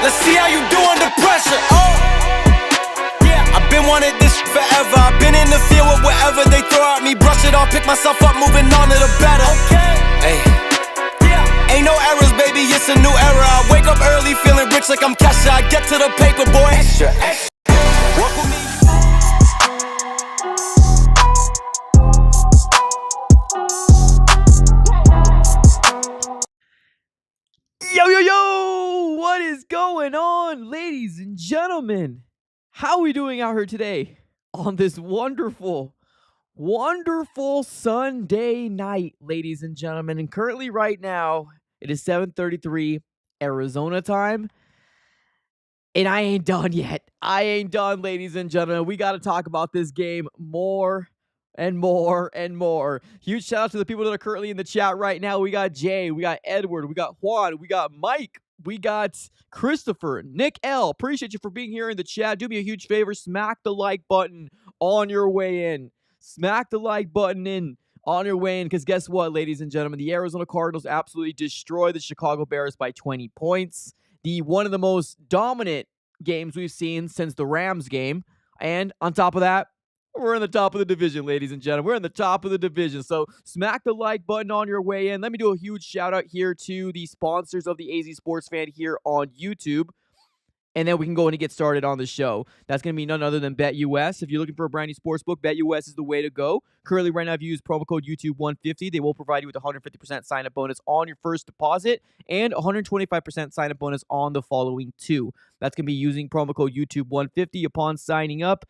Let's see how you do under pressure. Oh, yeah, I've been wanting this forever. I've been in the field with whatever they throw at me. Brush it off, pick myself up, moving on to the better. Okay, hey, yeah, ain't no errors, baby, it's a new era. I wake up early, feeling rich like I'm Kesha. I get to the paper, boy. Extra, extra. Walk with me. Yo, yo, yo! What is going on, ladies and gentlemen? How are we doing out here today on this wonderful, wonderful Sunday night, ladies and gentlemen? And currently right now, it is 7:33 Arizona time. And I ain't done yet. I ain't done, ladies and gentlemen. We got to talk about this game more and more and more. Huge shout out to the people that are currently in the chat right now. We got Jay, we got Edward, we got Juan, we got Mike, we got Christopher, Nick L. Appreciate you for being here in the chat. Do me a huge favor, smack the like button on your way in. Smack the like button in on your way in, because guess what, ladies and gentlemen? The Arizona Cardinals absolutely destroyed the Chicago Bears by 20 points. One of the most dominant games we've seen since the Rams game. And on top of that, we're in the top of the division, ladies and gentlemen. We're in the top of the division. So smack the like button on your way in. Let me do a huge shout out here to the sponsors of the AZ Sports Fan here on YouTube. And then we can go in and get started on the show. That's going to be none other than BetUS. If you're looking for a brand new sports book, BetUS is the way to go. Currently, right now, if you use promo code YouTube150, they will provide you with a 150% sign-up bonus on your first deposit and 125% sign-up bonus on the following two. That's going to be using promo code YouTube150 upon signing up.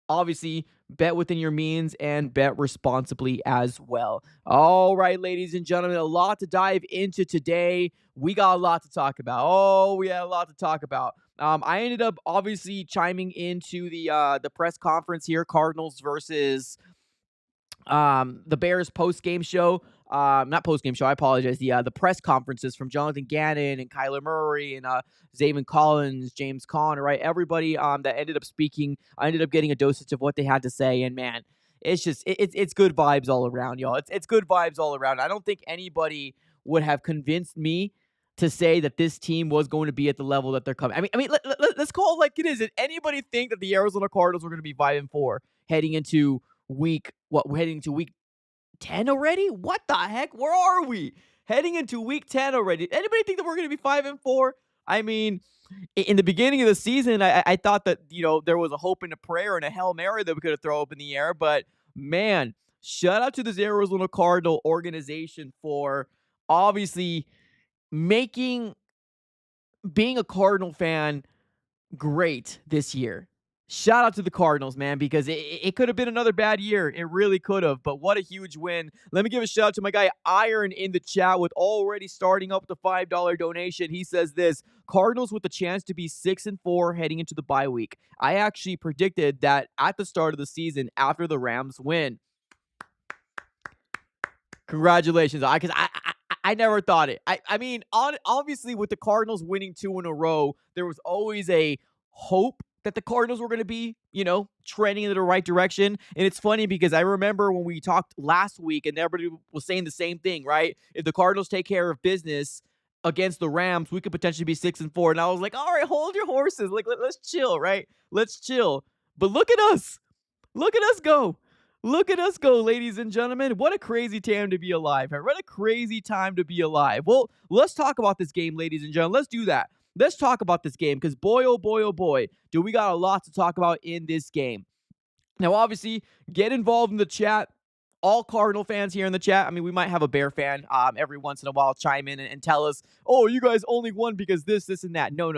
Obviously, bet within your means and bet responsibly as well. All right, ladies and gentlemen, a lot to dive into today. We got a lot to talk about. Oh, we had a lot to talk about. I ended up obviously chiming into the press conference here, Cardinals versus the Bears post-game show. Not post-game show, I apologize. The press conferences from Jonathan Gannon and Kyler Murray and Zaven Collins, James Conner, right? Everybody that ended up speaking, I ended up getting a dosage of what they had to say, and man, it's just it's good vibes all around, y'all. It's good vibes all around. I don't think anybody would have convinced me to say that this team was going to be at the level that they're coming. I mean, let's call it like it is. Did anybody think that the Arizona Cardinals were going to be 5-4 heading into week 10 already? What the heck? Where are we? Heading into week 10 already. Anybody think that we're going to be 5-4? I mean, in the beginning of the season, I thought that, there was a hope and a prayer and a Hail Mary that we could have thrown up in the air. But, man, shout out to this Arizona Cardinal organization for obviously making being a Cardinal fan great this year. Shout out to the Cardinals, man, because it could have been another bad year. It really could have, but what a huge win. Let me give a shout out to my guy Iron in the chat with already starting up the $5 donation. He says this: Cardinals with a chance to be 6-4 heading into the bye week. I actually predicted that at the start of the season after the Rams win. Congratulations, because I never thought it. I mean, obviously with the Cardinals winning 2 in a row, there was always a hope that the Cardinals were going to be, trending in the right direction. And it's funny because I remember when we talked last week and everybody was saying the same thing, right? If the Cardinals take care of business against the Rams, we could potentially be 6-4. And I was like, all right, hold your horses. Like, let's chill, right? Let's chill. But look at us. Look at us go. Look at us go, ladies and gentlemen. What a crazy time to be alive. What a crazy time to be alive. Well, let's talk about this game, ladies and gentlemen. Let's do that. Let's talk about this game because boy, oh boy, do we got a lot to talk about in this game. Now, obviously, get involved in the chat. All Cardinal fans here in the chat. I mean, we might have a Bear fan every once in a while chime in and tell us, oh, you guys only won because this, and that. No.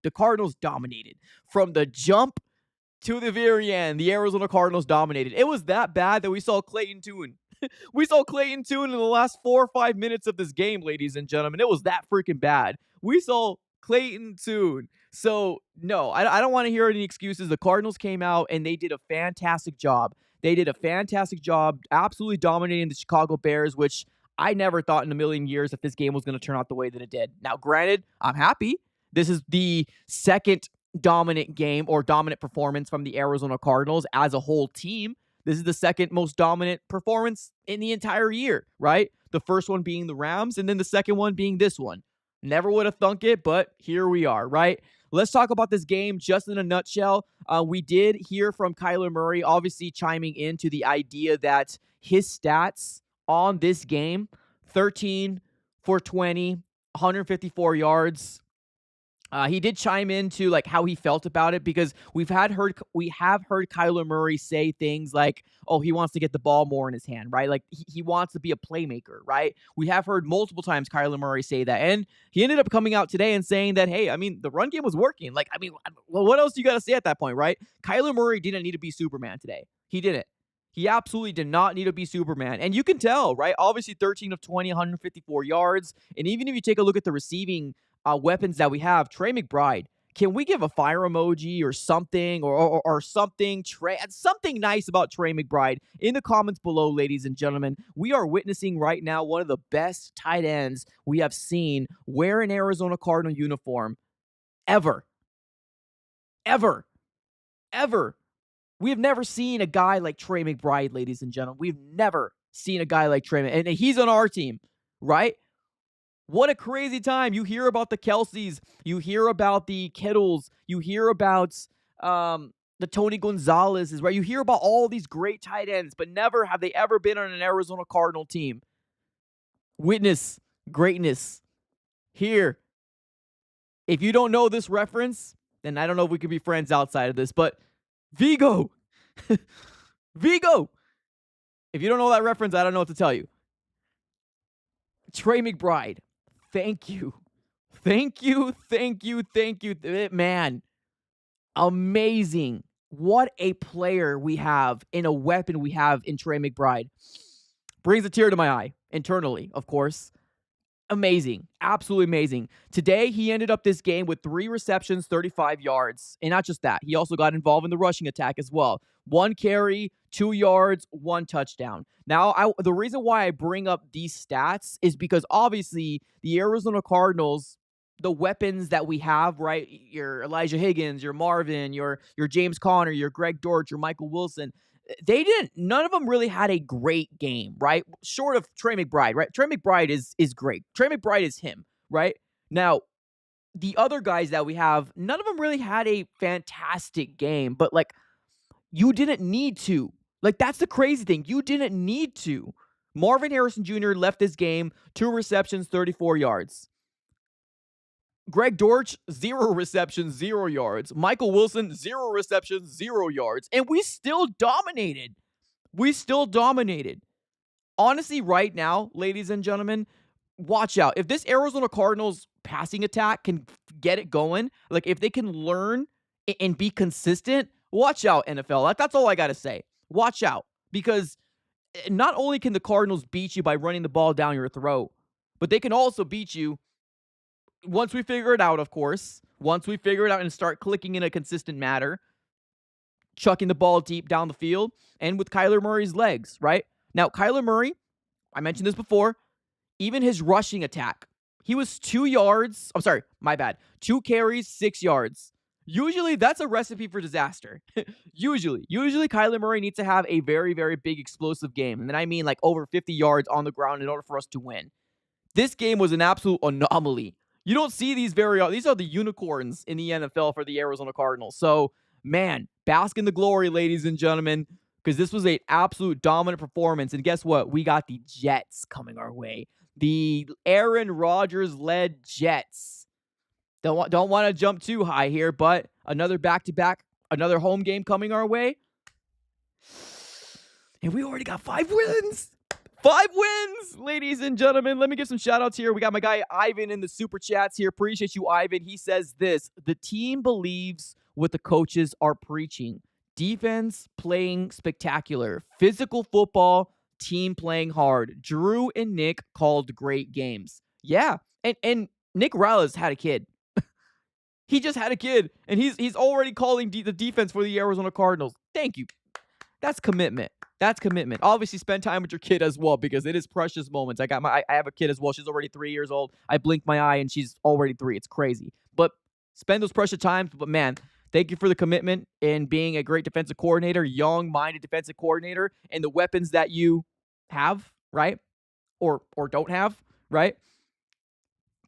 The Cardinals dominated. From the jump to the very end, the Arizona Cardinals dominated. It was that bad that we saw Clayton Tune. We saw Clayton Tune in the last 4 or 5 minutes of this game, ladies and gentlemen. It was that freaking bad. We saw Clayton Tune. So, no, I don't want to hear any excuses. The Cardinals came out and they did a fantastic job. They did a fantastic job absolutely dominating the Chicago Bears, which I never thought in a million years that this game was going to turn out the way that it did. Now, granted, I'm happy. This is the second dominant game or dominant performance from the Arizona Cardinals as a whole team. This is the second most dominant performance in the entire year, right? The first one being the Rams, and then the second one being this one. Never would have thunk it, but here we are, right? Let's talk about this game just in a nutshell. We did hear from Kyler Murray, obviously chiming into the idea that his stats on this game, 13 for 20, 154 yards. He did chime into like how he felt about it, because we have heard Kyler Murray say things like, "Oh, he wants to get the ball more in his hand," right? Like he wants to be a playmaker, right? We have heard multiple times Kyler Murray say that, and he ended up coming out today and saying that, "Hey, I mean, the run game was working." Like, I mean, well, what else do you got to say at that point, right? Kyler Murray didn't need to be Superman today. He didn't. He absolutely did not need to be Superman. And you can tell, right? Obviously, 13 of 20, 154 yards. And even if you take a look at the receiving weapons that we have, Trey McBride, can we give a fire emoji or something, or something, something nice about Trey McBride in the comments below, ladies and gentlemen? We are witnessing right now one of the best tight ends we have seen wear an Arizona Cardinal uniform ever. Ever. Ever. We have never seen a guy like Trey McBride, ladies and gentlemen. We've never seen a guy like Trey, and he's on our team, right? What a crazy time. You hear about the Kelseys, you hear about the Kittles, you hear about the Tony Gonzalez's, right? You hear about all these great tight ends, but never have they ever been on an Arizona Cardinal team. Witness greatness here. If you don't know this reference, then I don't know if we could be friends outside of this, but Vigo. Vigo. If you don't know that reference, I don't know what to tell you. Trey McBride, thank you. Thank you. Man, amazing. What a player we have and a weapon we have in Trey McBride. Brings a tear to my eye, internally, of course. Amazing. Absolutely amazing. Today, he ended up this game with 3 receptions, 35 yards. And not just that, he also got involved in the rushing attack as well. 1 carry, 2 yards, 1 touchdown. Now, the reason why I bring up these stats is because obviously the Arizona Cardinals, the weapons that we have, right? Your Elijah Higgins, your Marvin, your James Conner, your Greg Dortch, your Michael Wilson. None of them really had a great game, right? Short of Trey McBride, right? Trey McBride is great. Trey McBride is him, right? Now, the other guys that we have, none of them really had a fantastic game, but like, you didn't need to. Like, that's the crazy thing. You didn't need to. Marvin Harrison Jr. left this game, 2 receptions, 34 yards. Greg Dortch, 0 receptions, 0 yards. Michael Wilson, 0 receptions, 0 yards. And we still dominated. Honestly, right now, ladies and gentlemen, watch out. If this Arizona Cardinals passing attack can get it going, like if they can learn and be consistent, watch out, NFL. That's all I got to say. Watch out. Because not only can the Cardinals beat you by running the ball down your throat, but they can also beat you once we figure it out, of course. Once we figure it out and start clicking in a consistent manner, chucking the ball deep down the field, and with Kyler Murray's legs, right? Now, Kyler Murray, I mentioned this before, even his rushing attack, he was 2 yards. I'm sorry, my bad. 2 carries, 6 yards. Usually, that's a recipe for disaster. Usually, Kyler Murray needs to have a very, very big explosive game. And then I mean like over 50 yards on the ground in order for us to win. This game was an absolute anomaly. You don't see these these are the unicorns in the NFL for the Arizona Cardinals. So, man, bask in the glory, ladies and gentlemen, because this was an absolute dominant performance. And guess what? We got the Jets coming our way. The Aaron Rodgers-led Jets. Don't want to jump too high here, but another back-to-back, another home game coming our way. And we already got 5 wins. 5 wins, ladies and gentlemen. Let me give some shout-outs here. We got my guy Ivan in the super chats here. Appreciate you, Ivan. He says this: the team believes what the coaches are preaching. Defense playing spectacular. Physical football, team playing hard. Drew and Nick called great games. Yeah, and Nick Rallis had a kid. He just had a kid, and he's already calling the defense for the Arizona Cardinals. Thank you. That's commitment. Obviously, spend time with your kid as well, because it is precious moments. I have a kid as well. She's already 3 years old. I blink my eye and she's already 3. It's crazy. But spend those precious times. But man, thank you for the commitment in being a great defensive coordinator, young-minded defensive coordinator, and the weapons that you have, right? Or don't have, right?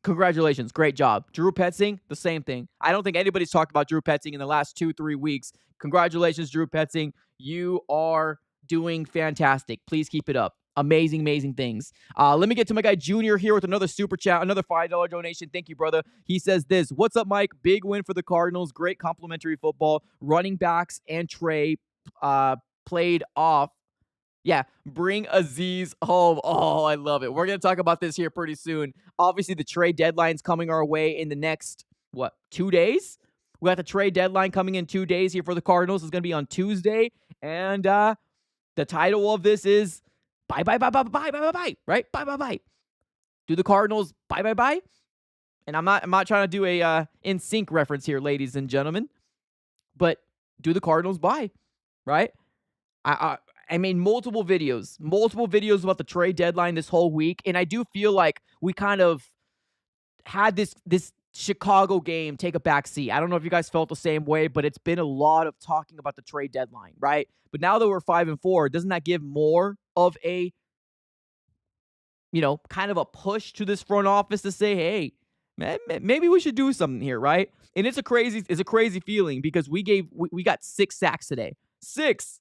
Congratulations. Great job. Drew Petzing, the same thing. I don't think anybody's talked about Drew Petzing in the last 2-3 weeks. Congratulations, Drew Petzing. You are doing fantastic. Please keep it up. Amazing, amazing things. Let me get to my guy Junior here with another super chat, another $5 donation. Thank you, brother. He says this. What's up, Mike? Big win for the Cardinals. Great complimentary football. Running backs and Trey played off. Yeah, bring Aziz home. Oh, I love it. We're going to talk about this here pretty soon. Obviously, the trade deadline's coming our way in the next, 2 days? We got the trade deadline coming in 2 days here for the Cardinals. It's going to be on Tuesday. And the title of this is bye, right? Bye, bye. Do the Cardinals bye? And I'm not trying to do a in sync reference here, ladies and gentlemen. But do the Cardinals bye, right? I made multiple videos about the trade deadline this whole week, and I do feel like we kind of had this Chicago game take a back seat. I don't know if you guys felt the same way, but it's been a lot of talking about the trade deadline, right? But now that we're 5-4, doesn't that give more of a, kind of a push to this front office to say, hey, man, maybe we should do something here, right? And it's a crazy feeling because we got 6 sacks today. 6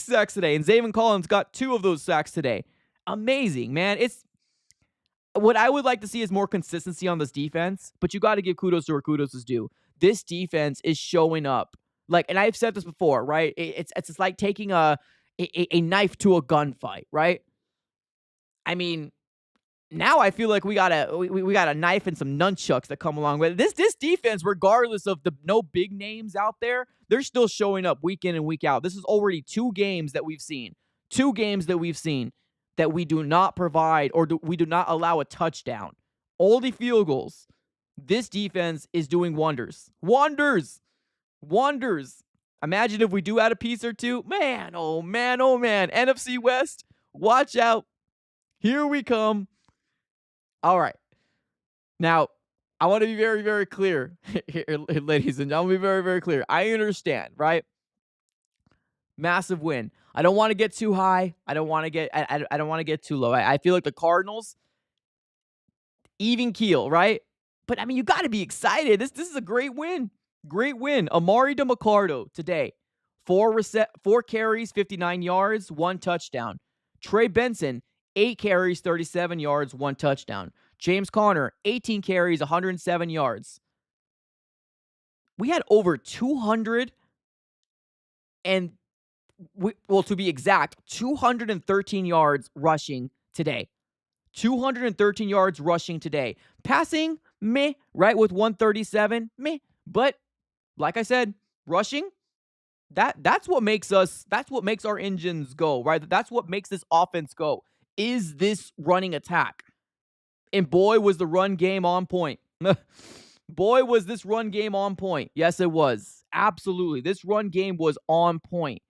sacks today, and Zaven Collins got 2 of those sacks today. Amazing, man. It's what I would like to see is more consistency on this defense, but you got to give kudos to where kudos is due. This defense is showing up. And I've said this before, right? It's just like taking a knife to a gunfight, right? I mean, now I feel like we got a knife and some nunchucks that come along with it. This defense, regardless of the no big names out there, they're still showing up week in and week out. This is already 2 games that we've seen. 2 games that we've seen that we do not provide or we do not allow a touchdown. Only field goals. This defense is doing wonders. Wonders. Imagine if we do add a piece or two. Man, oh man. NFC West, watch out. Here we come. All right. Now, I want to be very, very clear, here, ladies and gentlemen. Be very, very clear. I understand, right? Massive win. I don't want to get too high. I don't want to get too low. I feel like the Cardinals, even keel, right? But I mean, you got to be excited. This is a great win. Great win. Amari DeMarcado today, 4 carries, 59 yards, 1 touchdown. Trey Benson, 8 carries, 37 yards, 1 touchdown. James Conner, 18 carries, 107 yards. We had over 200 and, to be exact, 213 yards rushing today. 213 yards rushing today. Passing, meh, right, with 137, meh. But, like I said, rushing, that's what makes our engines go, right? That's what makes this offense go. Is this running attack? And boy, was the run game on point. Boy, was this run game on point. Yes, it was. Absolutely. This run game was on point.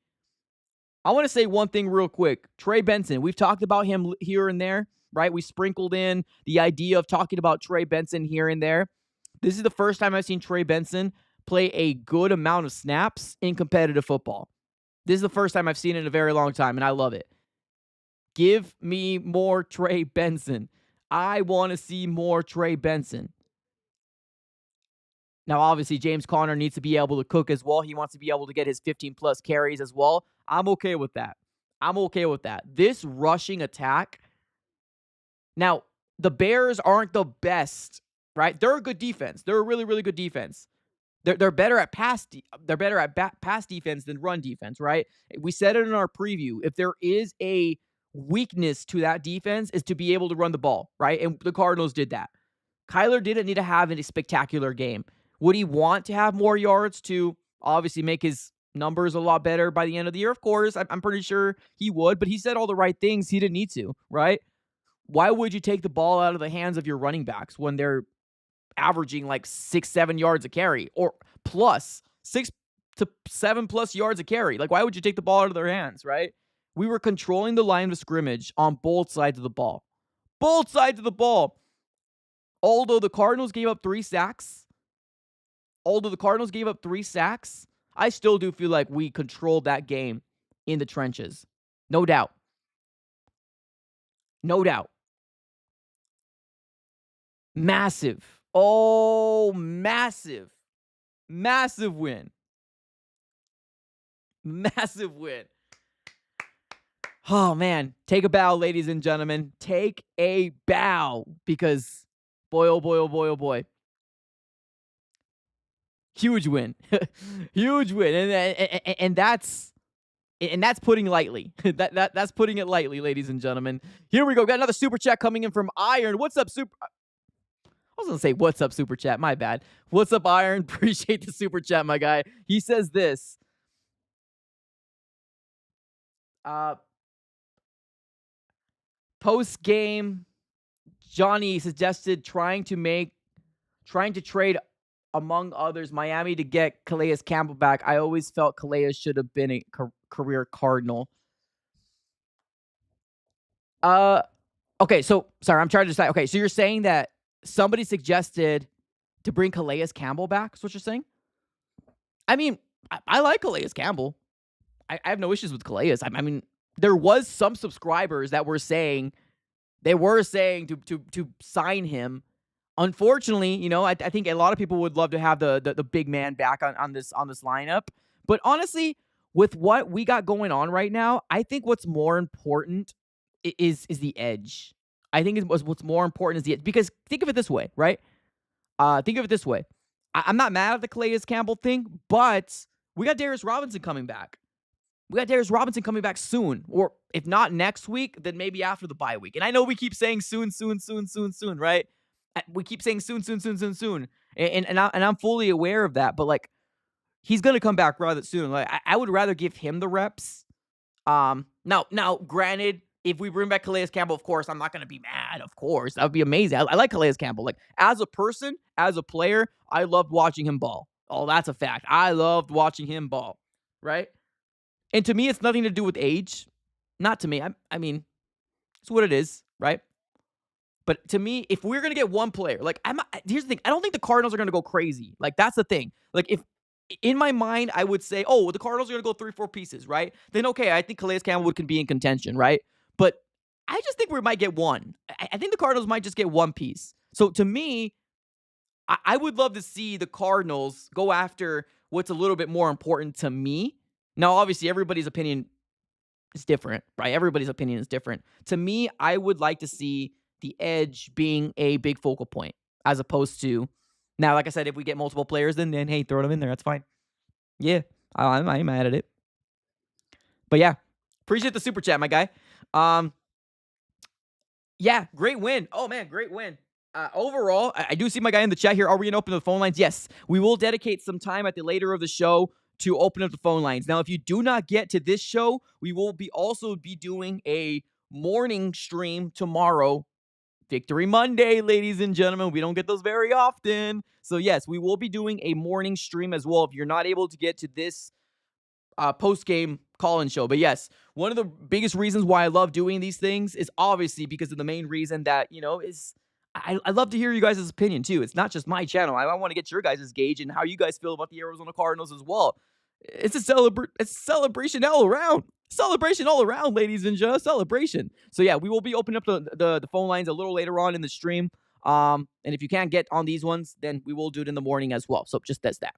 I want to say one thing real quick. Trey Benson, we've talked about him here and there, right? We sprinkled in the idea of talking about Trey Benson here and there. This is the first time I've seen Trey Benson play a good amount of snaps in competitive football. This is the first time I've seen it in a very long time, and I love it. Give me more Trey Benson. I want to see more Trey Benson. Now, obviously, James Conner needs to be able to cook as well. He wants to be able to get his 15-plus carries as well. I'm okay with that. This rushing attack. Now, the Bears aren't the best, right? They're a good defense. They're a really, really good defense. They're better at pass defense than run defense, right? We said it in our preview. If there is a weakness to that defense, is to be able to run the ball, right? And the Cardinals did that. Kyler didn't need to have a spectacular game. Would he want to have more yards to obviously make his numbers a lot better by the end of the year? Of course, I'm pretty sure he would, but he said all the right things. He didn't need to, right? Why would you take the ball out of the hands of your running backs when they're averaging like 6-7 yards a carry or plus 6 to 7 plus yards a carry? Like, why would you take the ball out of their hands, right? We were controlling the line of scrimmage on both sides of the ball. Both sides of the ball. Although the Cardinals gave up 3 sacks, I still do feel like we controlled that game in the trenches. No doubt. Massive. Oh, massive. Massive win. Massive win. Oh, man. Take a bow, ladies and gentlemen. Take a bow because boy, oh boy, oh boy, oh boy. Huge win. Huge win. And that's putting lightly. That's putting it lightly, ladies and gentlemen. Here we go. Got another super chat coming in from Iron. What's up, super? I was gonna say what's up, super chat. My bad. What's up, Iron? Appreciate the super chat, my guy. He says this. Post game, Johnny suggested trying to trade among others Miami to get Calais Campbell back. I always felt Calais should have been a career Cardinal. Okay, so sorry, I'm trying to decide. Okay, so you're saying that somebody suggested to bring Calais Campbell back? Is what you're saying? I mean, I like Calais Campbell. I have no issues with Calais. I mean, there was some subscribers that were saying to sign him. Unfortunately, you know, I think a lot of people would love to have the big man back on this lineup. But honestly, with what we got going on right now, I think what's more important is the edge. I think what's more important is the edge. Because think of it this way, right? Think of it this way. I'm not mad at the Calais Campbell thing, but we got Darius Robinson coming back. We got Darius Robinson coming back soon. Or if not next week, then maybe after the bye week. And I know we keep saying soon, right? We keep saying soon. And I'm fully aware of that. But, like, he's going to come back rather soon. Like, I would rather give him the reps. Now, granted, if we bring back Calais Campbell, of course, I'm not going to be mad. Of course, that would be amazing. I like Calais Campbell. Like, as a person, as a player, I loved watching him ball. Oh, that's a fact. I loved watching him ball, right? And to me, it's nothing to do with age. Not to me. I mean, it's what it is, right? But to me, if we're going to get one player, like, here's the thing. I don't think the Cardinals are going to go crazy. Like, that's the thing. Like, if in my mind, I would say, oh, well, the Cardinals are going to go 3-4 pieces, right? Then, okay, I think Calais Campbell can be in contention, right? But I just think we might get one. I think the Cardinals might just get one piece. So to me, I would love to see the Cardinals go after what's a little bit more important to me. Now, obviously, everybody's opinion is different, right? Everybody's opinion is different. To me, I would like to see the edge being a big focal point as opposed to, now, like I said, if we get multiple players, then hey, throw them in there. That's fine. Yeah, I'm mad at it. But yeah, appreciate the super chat, my guy. Yeah, great win. Oh, man, great win. Overall, I do see my guy in the chat here. Are we going to open the phone lines? Yes, we will dedicate some time at the later of the show to open up the phone lines. Now, if you do not get to this show, we will also be doing a morning stream tomorrow. Victory Monday, ladies and gentlemen. We don't get those very often. So, yes, we will be doing a morning stream as well if you're not able to get to this post-game call-in show. But yes, one of the biggest reasons why I love doing these things is obviously because of the main reason that, you know, is I love to hear you guys' opinion too. It's not just my channel. I want to get your guys' gauge and how you guys feel about the Arizona Cardinals as well. It's a celebration all around. Celebration all around, ladies and gentlemen. Celebration. So yeah, we will be opening up the phone lines a little later on in the stream. And if you can't get on these ones, then we will do it in the morning as well. So just that's that.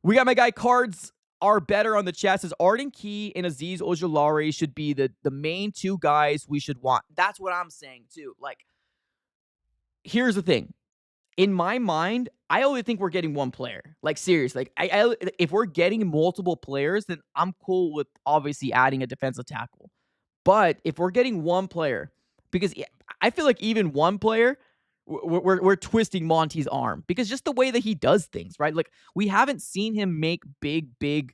We got my guy Cards Are Better on the chat. Says Arden Key and Azeez Ojulari should be the main two guys we should want. That's what I'm saying too. Like, here's the thing. In my mind, I only think we're getting one player. Like, seriously. Like, if we're getting multiple players, then I'm cool with obviously adding a defensive tackle. But if we're getting one player, because I feel like even one player, we're twisting Monty's arm. Because just the way that he does things, right? Like, we haven't seen him make big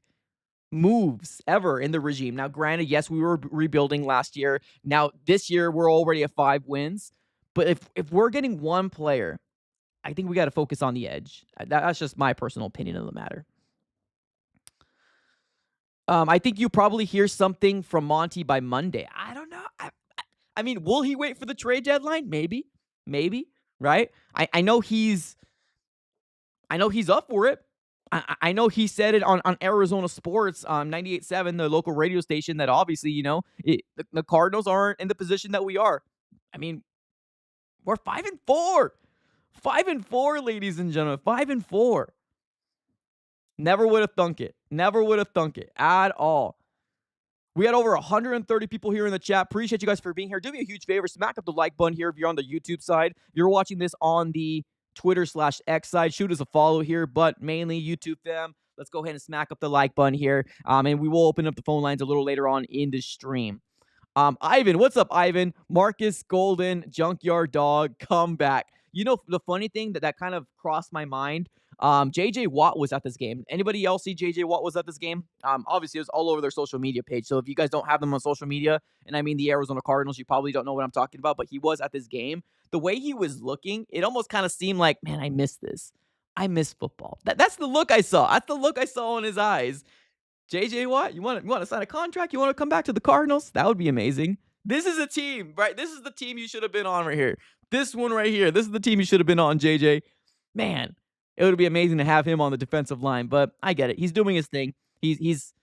moves ever in the regime. Now, granted, yes, we were rebuilding last year. Now, this year, we're already at 5 wins. But if we're getting one player, I think we got to focus on the edge. That's just my personal opinion of the matter. I think you probably hear something from Monty by Monday. I don't know. I mean, will he wait for the trade deadline? Maybe, right? I know he's up for it. I know he said it on Arizona Sports, 98.7, the local radio station, that obviously, you know, the Cardinals aren't in the position that we are. I mean, We're 5-4. 5-4, ladies and gentlemen. 5-4. Never would have thunk it. Never would have thunk it at all. We had over 130 people here in the chat. Appreciate you guys for being here. Do me a huge favor. Smack up the like button here if you're on the YouTube side. If you're watching this on the Twitter/X side, shoot us a follow here, but mainly YouTube fam. Let's go ahead and smack up the like button here. And we will open up the phone lines a little later on in the stream. Ivan, what's up, Ivan? Marcus Golden, Junkyard Dog, come back. You know, the funny thing that kind of crossed my mind, JJ Watt was at this game. Anybody else see JJ Watt was at this game? Obviously, it was all over their social media page. So if you guys don't have them on social media, and I mean the Arizona Cardinals, you probably don't know what I'm talking about, but he was at this game. The way he was looking, it almost kind of seemed like, man, I miss this. I miss football. That's the look I saw. That's the look I saw in his eyes. JJ Watt, you want to sign a contract? You want to come back to the Cardinals? That would be amazing. This is a team, right? This is the team you should have been on right here. This one right here. This is the team you should have been on, JJ. Man, it would be amazing to have him on the defensive line, but I get it. He's doing his thing. He's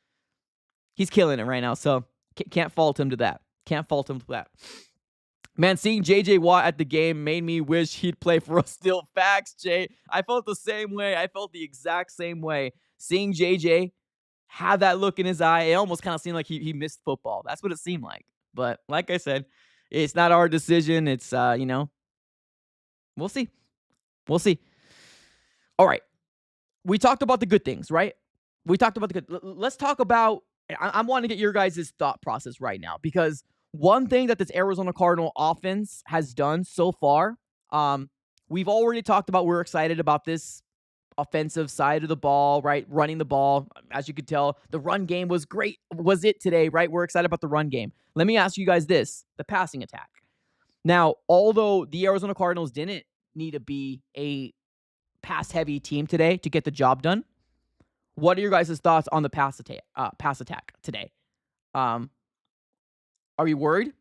killing it right now, so can't fault him to that. Can't fault him for that. Man, seeing JJ Watt at the game made me wish he'd play for us still. Facts, Jay. I felt the same way. I felt the exact same way. Seeing JJ have that look in his eye, it almost kind of seemed like he missed football. That's what it seemed like. But like I said, it's not our decision. It's, we'll see. We'll see. All right. We talked about the good things, right? We talked about the good. Let's talk about, I'm wanting to get your guys' thought process right now, because one thing that this Arizona Cardinal offense has done so far, we've already talked about, we're excited about this offensive side of the ball, right? Running the ball. As you could tell, the run game was great. Was it today, right? We're excited about the run game. Let me ask you guys this, the passing attack. Now, although the Arizona Cardinals didn't need to be a pass-heavy team today to get the job done, what are your guys' thoughts on the pass attack today? Are you worried?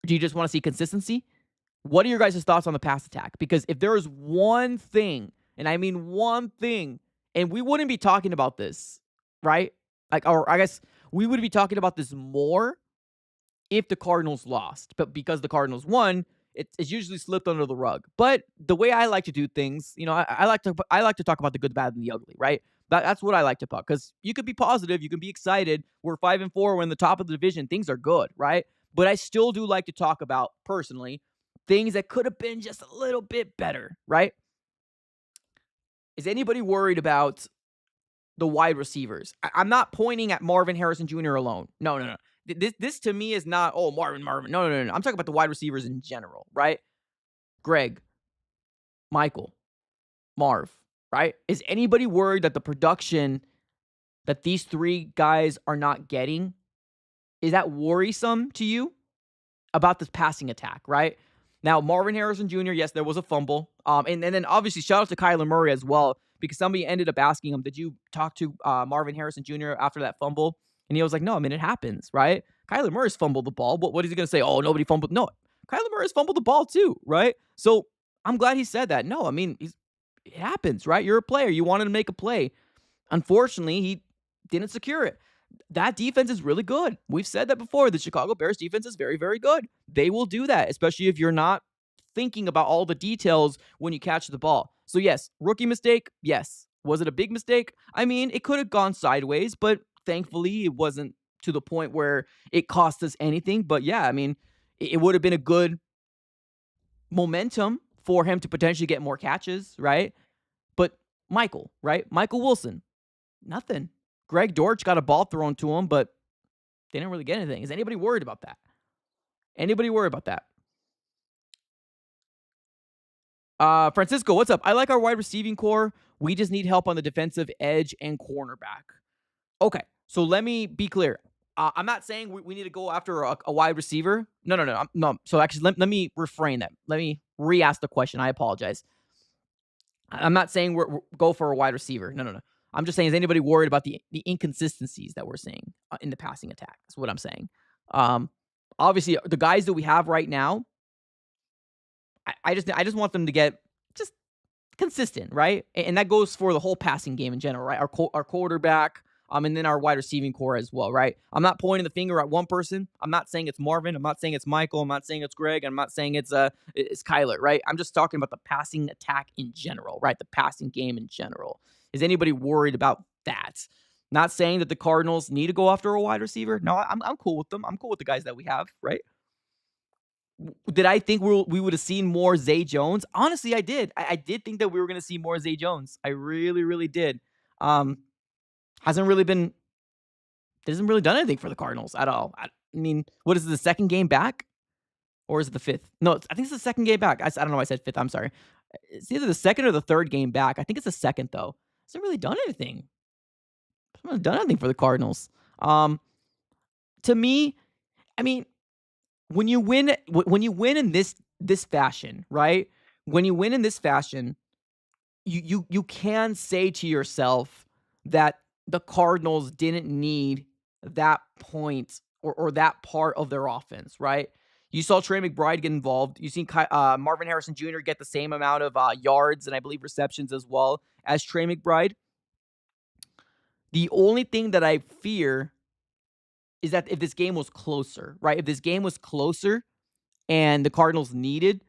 Do you just want to see consistency? What are your guys' thoughts on the pass attack? Because if there is one thing, and I mean one thing, and we wouldn't be talking about this, right? Or I guess we would be talking about this more if the Cardinals lost. But because the Cardinals won, it's usually slipped under the rug. But the way I like to do things, I like to talk about the good, the bad, and the ugly, right? That's what I like to talk, because you could be positive, you can be excited. We're 5-4, we're in the top of the division, things are good, right? But I still do like to talk about, personally, things that could have been just a little bit better, right? Is anybody worried about the wide receivers? I'm not pointing at Marvin Harrison Jr. alone. No. This to me is not, Marvin. No. I'm talking about the wide receivers in general, right? Greg, Michael, Marv, right? Is anybody worried that the production that these three guys are not getting, is that worrisome to you about this passing attack, right? Now, Marvin Harrison Jr., yes, there was a fumble. And then obviously shout out to Kyler Murray as well, because somebody ended up asking him, did you talk to Marvin Harrison Jr. after that fumble? And he was like, no, it happens, right? Kyler Murray's fumbled the ball. What is he going to say? Oh, nobody fumbled. No, Kyler Murray's fumbled the ball too, right? So I'm glad he said that. No, it happens, right? You're a player. You wanted to make a play. Unfortunately, he didn't secure it. That defense is really good. We've said that before. The Chicago Bears defense is very, very good. They will do that, especially if you're not thinking about all the details when you catch the ball. So yes, rookie mistake. Yes. Was it a big mistake? It could have gone sideways, but thankfully it wasn't to the point where it cost us anything. But yeah, it would have been a good momentum for him to potentially get more catches, right? But Michael, right? Michael Wilson, nothing. Greg Dortch got a ball thrown to him, but they didn't really get anything. Is anybody worried about that? Francisco, what's up? I like our wide receiving core. We just need help on the defensive edge and cornerback. Okay, so let me be clear. I'm not saying we need to go after a wide receiver. No. So actually, let me refrain that. Let me re-ask the question. I apologize. I'm not saying we're go for a wide receiver. No. I'm just saying, is anybody worried about the inconsistencies that we're seeing in the passing attack? That's what I'm saying. Obviously, the guys that we have right now, I just want them to get just consistent, right? And that goes for the whole passing game in general, right? Our quarterback, And then our wide receiving core as well, right? I'm not pointing the finger at one person. I'm not saying it's Marvin. I'm not saying it's Michael. I'm not saying it's Greg. I'm not saying it's Kyler, right? I'm just talking about the passing attack in general, right? The passing game in general. Is anybody worried about that? Not saying that the Cardinals need to go after a wide receiver. No, I'm cool with them. I'm cool with the guys that we have, right? Did I think we would have seen more Zay Jones? Honestly, I did. I did think that we were going to see more Zay Jones. I really, really did. Hasn't really done anything for the Cardinals at all. I mean, what is it, the second game back? Or is it the fifth? No, I think it's the second game back. I don't know why I said fifth. I'm sorry. It's either the second or the third game back. I think it's the second, though. Hasn't really done anything. Hasn't really done anything for the Cardinals. To me, I mean, when you win in this fashion, right? When you win in this fashion, you can say to yourself that the Cardinals didn't need that point or that part of their offense, right? You saw Trey McBride get involved. You've seen Marvin Harrison Jr. get the same amount of yards and I believe receptions as well as Trey McBride. The only thing that I fear is that if this game was closer, right? If this game was closer and the Cardinals needed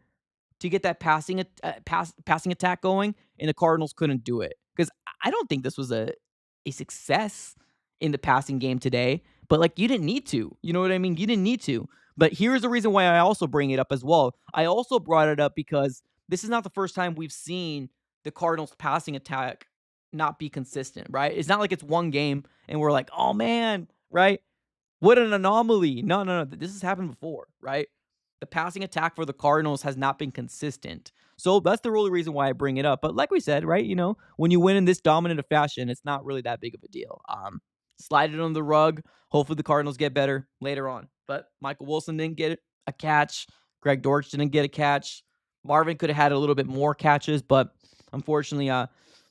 to get that passing attack going, and the Cardinals couldn't do it. Because I don't think this was a success in the passing game today, but like you didn't need to. You know what I mean? You didn't need to. But here's the reason why I also bring it up as well. I also brought it up because this is not the first time we've seen the Cardinals passing attack not be consistent, right? It's not like it's one game and we're like, oh man, right? What an anomaly. No. This has happened before, right? The passing attack for the Cardinals has not been consistent. So that's the only reason why I bring it up. But like we said, right, when you win in this dominant a fashion, it's not really that big of a deal. Slide it on the rug. Hopefully the Cardinals get better later on. But Michael Wilson didn't get a catch. Greg Dortch didn't get a catch. Marvin could have had a little bit more catches, but unfortunately,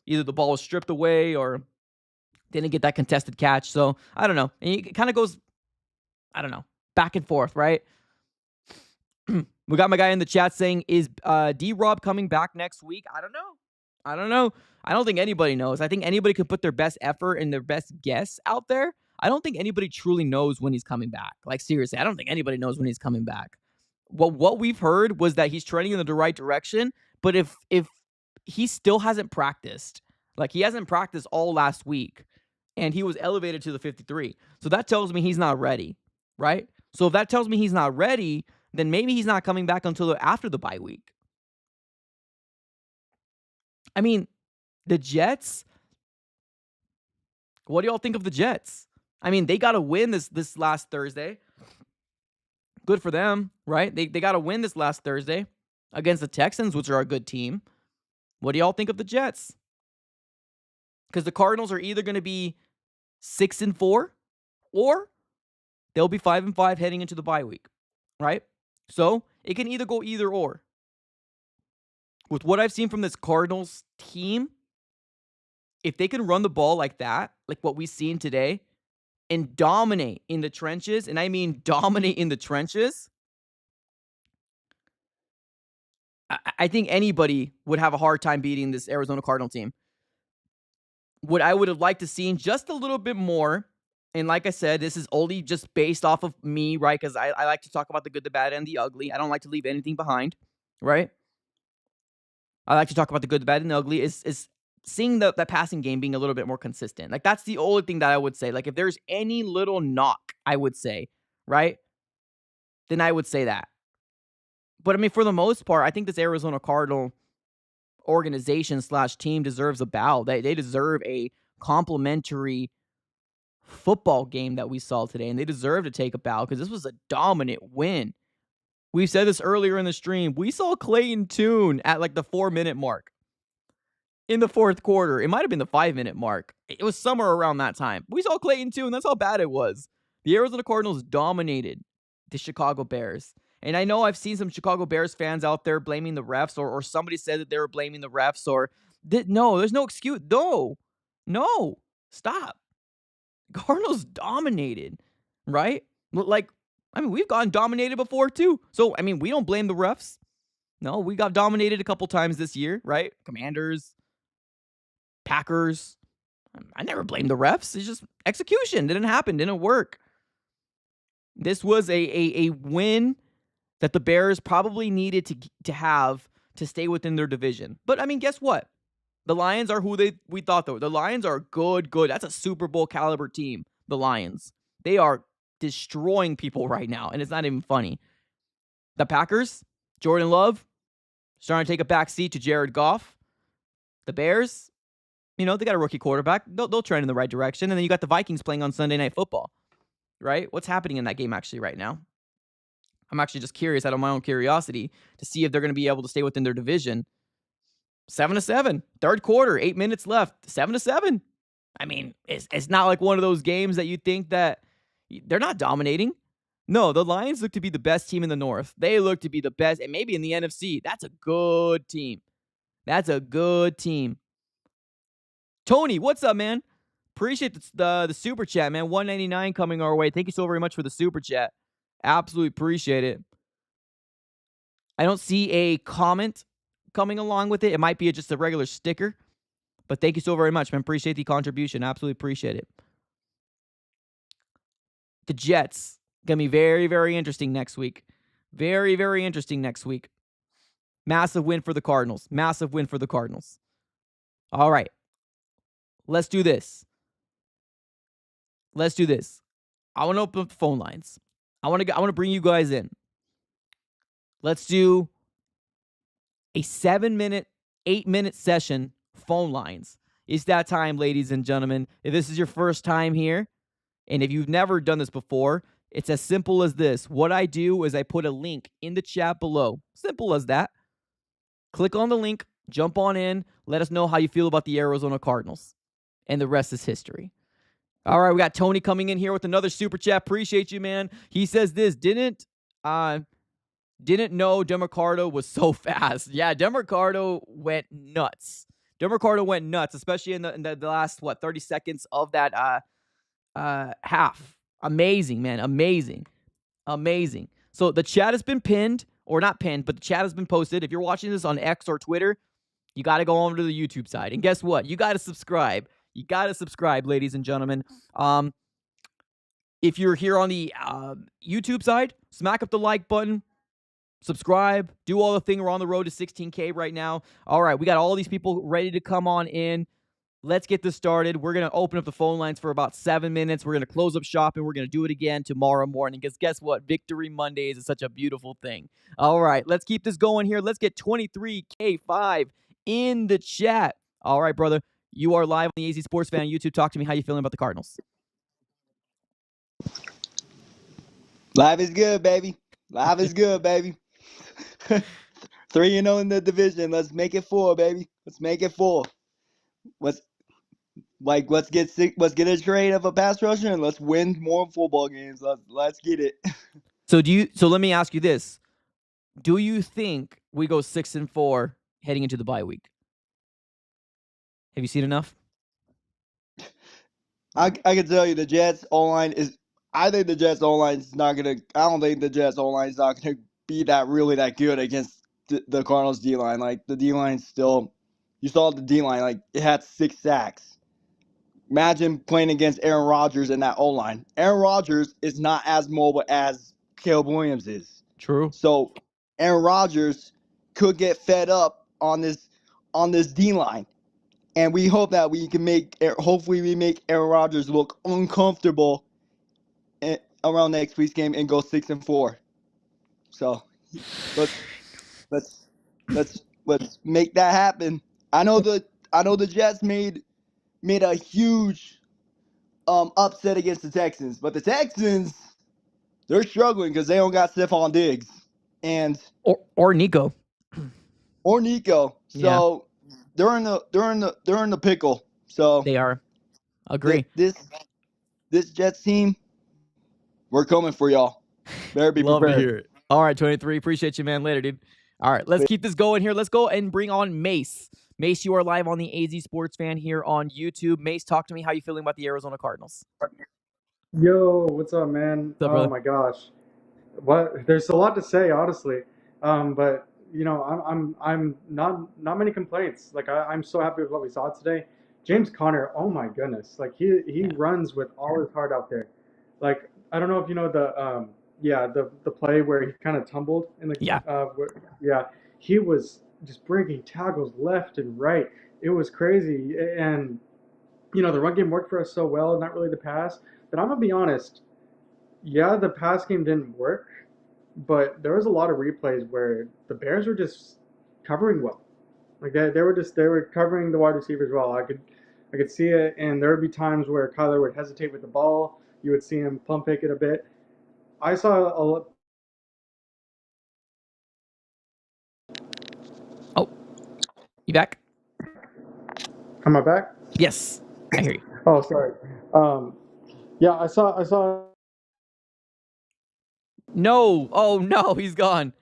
either the ball was stripped away or didn't get that contested catch. So I don't know. And it kind of goes, I don't know, back and forth, right? We got my guy in the chat saying, is D-Rob coming back next week? I don't know. I don't think anybody knows. I think anybody could put their best effort and their best guess out there. I don't think anybody truly knows when he's coming back. Like, seriously, I don't think anybody knows when he's coming back. Well, what we've heard was that he's trending in the right direction, but if he still hasn't practiced, like he hasn't practiced all last week, and he was elevated to the 53. So that tells me he's not ready, right? So if that tells me he's not ready, then maybe he's not coming back until after the bye week. I mean, the Jets, what do y'all think of the Jets? I mean, they got to win this last Thursday. Good for them, right? They got to win this last Thursday against the Texans, which are a good team. What do y'all think of the Jets? Because the Cardinals are either going to be 6-4 or they'll be 5-5 heading into the bye week, right? So it can either go either or. With what I've seen from this Cardinals team, if they can run the ball like that, like what we've seen today, and dominate in the trenches, and I mean dominate in the trenches, I think anybody would have a hard time beating this Arizona Cardinal team. What I would have liked to see just a little bit more, and like I said, this is only just based off of me, right? Because I like to talk about the good, the bad, and the ugly. I don't like to leave anything behind, right? I like to talk about the good, the bad, and the ugly. Is seeing that passing game being a little bit more consistent. Like, that's the only thing that I would say. Like, if there's any little knock, I would say, right? Then I would say that. But, I mean, for the most part, I think this Arizona Cardinal organization / team deserves a bow. They deserve a complimentary football game that we saw today, and they deserve to take a bow because this was a dominant win. We said this earlier in the stream. We saw Clayton Tune at like the 4-minute mark in the fourth quarter. It might have been the 5-minute mark. It was somewhere around that time. We saw Clayton Tune. That's how bad it was. The Arizona Cardinals dominated the Chicago Bears. And I know I've seen some Chicago Bears fans out there blaming the refs, or somebody said that they were blaming the refs, no, there's no excuse. No, stop. Cardinals dominated, right? Like, I mean, we've gotten dominated before too. So, I mean, we don't blame the refs. No, we got dominated a couple times this year, right? Commanders, Packers. I never blame the refs. It's just execution. Didn't happen. Didn't work. This was a win that the Bears probably needed to have to stay within their division. But I mean, guess what? The Lions are who we thought they were. The Lions are good. That's a Super Bowl caliber team. The Lions. They are destroying people right now, and it's not even funny. The Packers, Jordan Love, starting to take a back seat to Jared Goff. The Bears, they got a rookie quarterback. They'll trend in the right direction. And then you got the Vikings playing on Sunday Night Football, right? What's happening in that game actually right now? I'm actually just curious out of my own curiosity to see if they're going to be able to stay within their division. 7-7, third quarter, 8 minutes left, 7-7. I mean, it's not like one of those games that you think that they're not dominating. No, the Lions look to be the best team in the North. They look to be the best, and maybe in the NFC. That's a good team. That's a good team. Tony, what's up, man? Appreciate the super chat, man. $1.99 coming our way. Thank you so very much for the super chat. Absolutely appreciate it. I don't see a comment coming along with it. It might be just a regular sticker. But thank you so very much, man. Appreciate the contribution. Absolutely appreciate it. The Jets. Going to be very, very interesting next week. Very, very interesting next week. Massive win for the Cardinals. Massive win for the Cardinals. All right. Let's do this. Let's do this. I want to open up the phone lines. I want to bring you guys in. Let's do a 7-minute, 8-minute session phone lines. It's that time, ladies and gentlemen. If this is your first time here, and if you've never done this before, it's as simple as this. What I do is I put a link in the chat below. Simple as that. Click on the link, jump on in, let us know how you feel about the Arizona Cardinals. And the rest is history. All right, we got Tony coming in here with another super chat. Appreciate you, man. He says this, didn't know Demercado was so fast. Yeah, Demercado went nuts. Especially in the last, 30 seconds of that half. Amazing, man. Amazing. So the chat has been pinned, or not pinned, but the chat has been posted. If you're watching this on X or Twitter, you got to go over to the YouTube side. And guess what? You got to subscribe. Ladies and gentlemen. If you're here on the YouTube side, smack up the like button, subscribe, do all the thing. We're on the road to 16K right now. All right, we got all these people ready to come on in. Let's get this started. We're going to open up the phone lines for about 7 minutes. We're going to close up shop, and we're going to do it again tomorrow morning. Because guess what? Victory Mondays is such a beautiful thing. All right, let's keep this going here. Let's get 23K5 in the chat. All right, brother. You are live on the AZ Sports Fan YouTube. Talk to me. How you feeling about the Cardinals? Life is good, baby. 3-0 in the division. Let's make it 4, baby. Let's make it 4. Let's get a trade of a pass rusher and let's win more football games. Let's get it. So let me ask you this. Do you think we go 6-4 heading into the bye week? Have you seen enough? I can tell you the Jets O-line is. I think the Jets O-line is not gonna. I don't think the Jets O-line is not gonna be that good against the Cardinals D-line. Like the D-line still. You saw the D-line, like it had 6 sacks. Imagine playing against Aaron Rodgers in that O-line. Aaron Rodgers is not as mobile as Caleb Williams is. True. So Aaron Rodgers could get fed up on this D-line. And we hope that we make Aaron Rodgers look uncomfortable around next week's game and go 6-4. So let's make that happen. I know the Jets made a huge upset against the Texans, but the Texans, they're struggling because they don't got Stephon Diggs or Nico. So yeah. They're in the pickle. So they are. Agree. This Jets team, we're coming for y'all. Better be Love prepared. to hear it. All right, 23. Appreciate you, man. Later, dude. All right, let's keep this going here. Let's go and bring on Mace. Mace, you are live on the AZ Sports Fan here on YouTube. Mace, talk to me. How you feeling about the Arizona Cardinals? Yo, what's up, man? What's up, brother? My gosh, there's a lot to say, honestly. But I'm not many complaints. Like I'm so happy with what we saw today. James Conner, oh my goodness, like he Yeah. runs with all his heart out there. Like I don't know if you know the play where he kind of tumbled in the Yeah. yeah, he was just breaking tackles left and right. It was crazy, and the run game worked for us so well, not really the pass. But I'm gonna be honest, yeah, the pass game didn't work, but there was a lot of replays where the Bears were just covering well. Like they were covering the wide receivers well. I could see it, and there would be times where Kyler would hesitate with the ball. You would see him pump fake it a bit. I saw a Oh, you back? Am I back? Yes, I hear you. Oh, sorry. Um, yeah, I saw. No. Oh no, he's gone.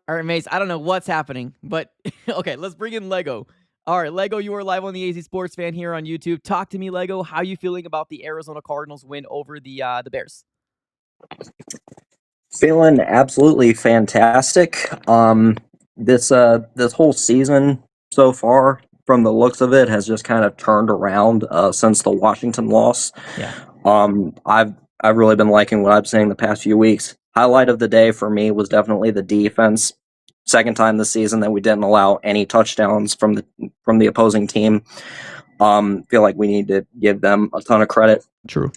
All right, Mace. I don't know what's happening, but okay, let's bring in Lego. All right, Lego, you are live on the AZ Sports Fan here on YouTube. Talk to me, Lego. How you feeling about the Arizona Cardinals win over the Bears? Feeling absolutely fantastic. This whole season so far, from the looks of it, has just kind of turned around since the Washington loss. Yeah. I've really been liking what I've seen the past few weeks. Highlight of the day for me was definitely the defense. Second time this season that we didn't allow any touchdowns from the opposing team. Feel like we need to give them a ton of credit. True.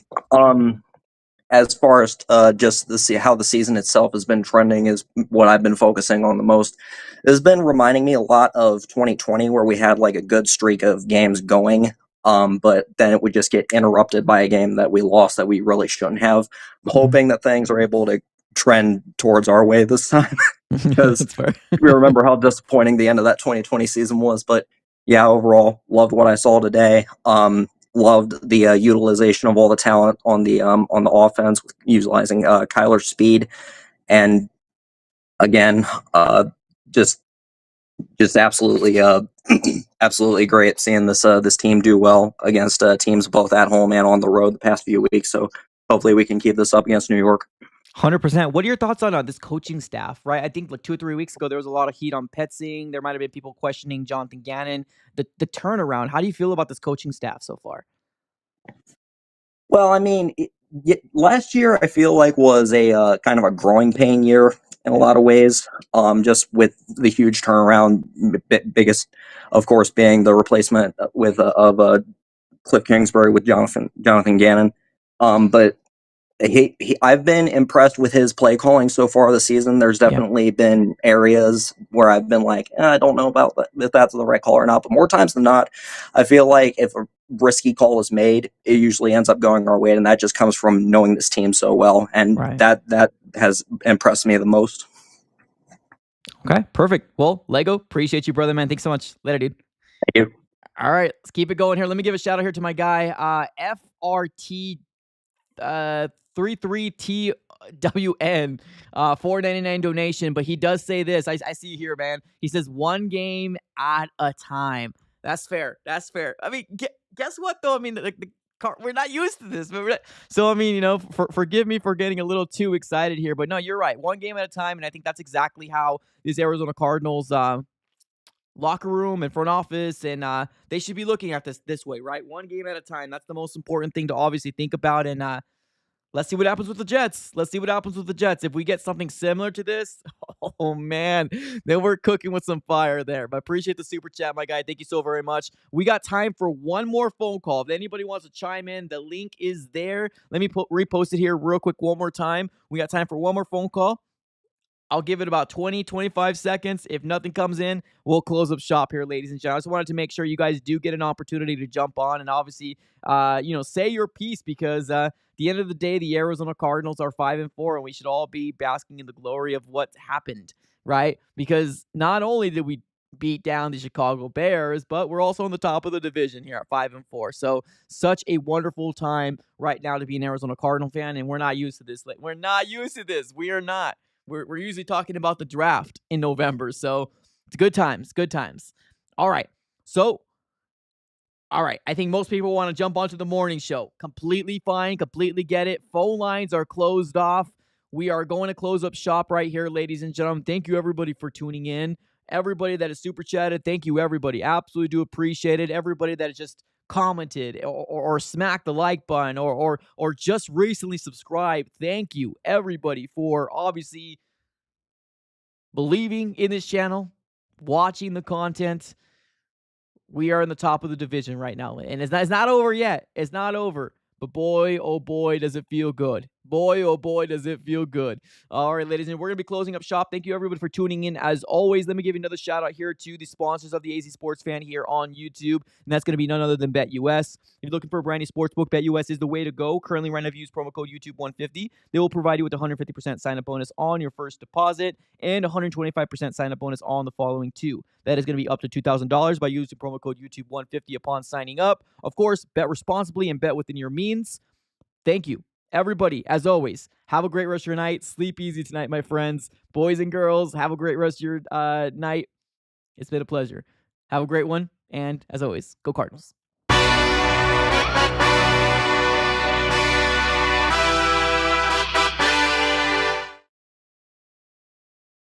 As far as just how the season itself has been trending is what I've been focusing on the most. It's been reminding me a lot of 2020, where we had like a good streak of games going, but then it would just get interrupted by a game that we lost that we really shouldn't have. I'm hoping that things are able to trend towards our way this time, because we remember how disappointing the end of that 2020 season was. But yeah, overall, loved what I saw today. Loved the utilization of all the talent on the offense, utilizing Kyler's speed, and again, just absolutely absolutely great seeing this team do well against teams both at home and on the road the past few weeks. So hopefully we can keep this up against New York. 100%. What are your thoughts on this coaching staff, right? I think like 2 or 3 weeks ago, there was a lot of heat on Petzing. There might have been people questioning Jonathan Gannon. The turnaround, how do you feel about this coaching staff so far? Well, I mean, last year I feel like was a kind of a growing pain year in a lot of ways, just with the huge turnaround, biggest, of course, being the replacement of Cliff Kingsbury with Jonathan Gannon. But I've been impressed with his play calling so far this season. There's definitely been areas where I've been like, I don't know about if that's the right call or not. But more times than not, I feel like if a risky call is made, it usually ends up going our way, and that just comes from knowing this team so well, and that has impressed me the most. Okay, perfect. Well, Lego, appreciate you, brother, man. Thanks so much. Later, dude. Thank you. All right, let's keep it going here. Let me give a shout out here to my guy, FRT 33TWN, $4.99 donation. But he does say this. I see here, man. He says 1 game at a time. That's fair. That's fair. I mean, guess what though? I mean, we're not used to this. So I mean, forgive me for getting a little too excited here. But no, you're right. 1 game at a time, and I think that's exactly how this Arizona Cardinals locker room and front office, and they should be looking at this way, right? 1 game at a time. That's the most important thing to obviously think about. And let's see what happens with the Jets. If we get something similar to this, oh man, then we're cooking with some fire there. But appreciate the super chat, my guy. Thank you so very much. We got time for one more phone call. If anybody wants to chime in, the link is there. Let me repost it here real quick one more time. We got time for one more phone call. I'll give it about 20, 25 seconds. If nothing comes in, we'll close up shop here, ladies and gentlemen. I just wanted to make sure you guys do get an opportunity to jump on and obviously, say your piece, because at the end of the day, the Arizona Cardinals are 5-4, and we should all be basking in the glory of what happened, right? Because not only did we beat down the Chicago Bears, but we're also on the top of the division here at 5-4. So such a wonderful time right now to be an Arizona Cardinal fan, and we're not used to this. We're not used to this. We are not. We're usually talking about the draft in November, so it's good times, good times. All right, I think most people want to jump onto the morning show. Completely fine, completely get it. Phone lines are closed off. We are going to close up shop right here, ladies and gentlemen. Thank you, everybody, for tuning in. Everybody that is super chatted, thank you, everybody. Absolutely do appreciate it. Everybody that is just commented or smacked the like button or just recently subscribed. Thank you, everybody, for obviously believing in this channel, watching the content. We are in the top of the division right now, and it's not over yet. It's not over. But boy, oh boy, does it feel good. Boy, oh boy, does it feel good. All right, ladies, and we're going to be closing up shop. Thank you, everybody, for tuning in. As always, let me give you another shout out here to the sponsors of the AZ Sports Fan here on YouTube, and that's going to be none other than BetUS. If you're looking for a brand new sportsbook, BetUS is the way to go. Currently, right now, if you use promo code YouTube150, they will provide you with a 150% sign-up bonus on your first deposit and 125% sign-up bonus on the following two. That is going to be up to $2,000 by using promo code YouTube150 upon signing up. Of course, bet responsibly and bet within your means. Thank you, everybody. As always, have a great rest of your night. Sleep easy tonight, my friends. Boys and girls, have a great rest of your night. It's been a pleasure. Have a great one. And as always, go Cardinals.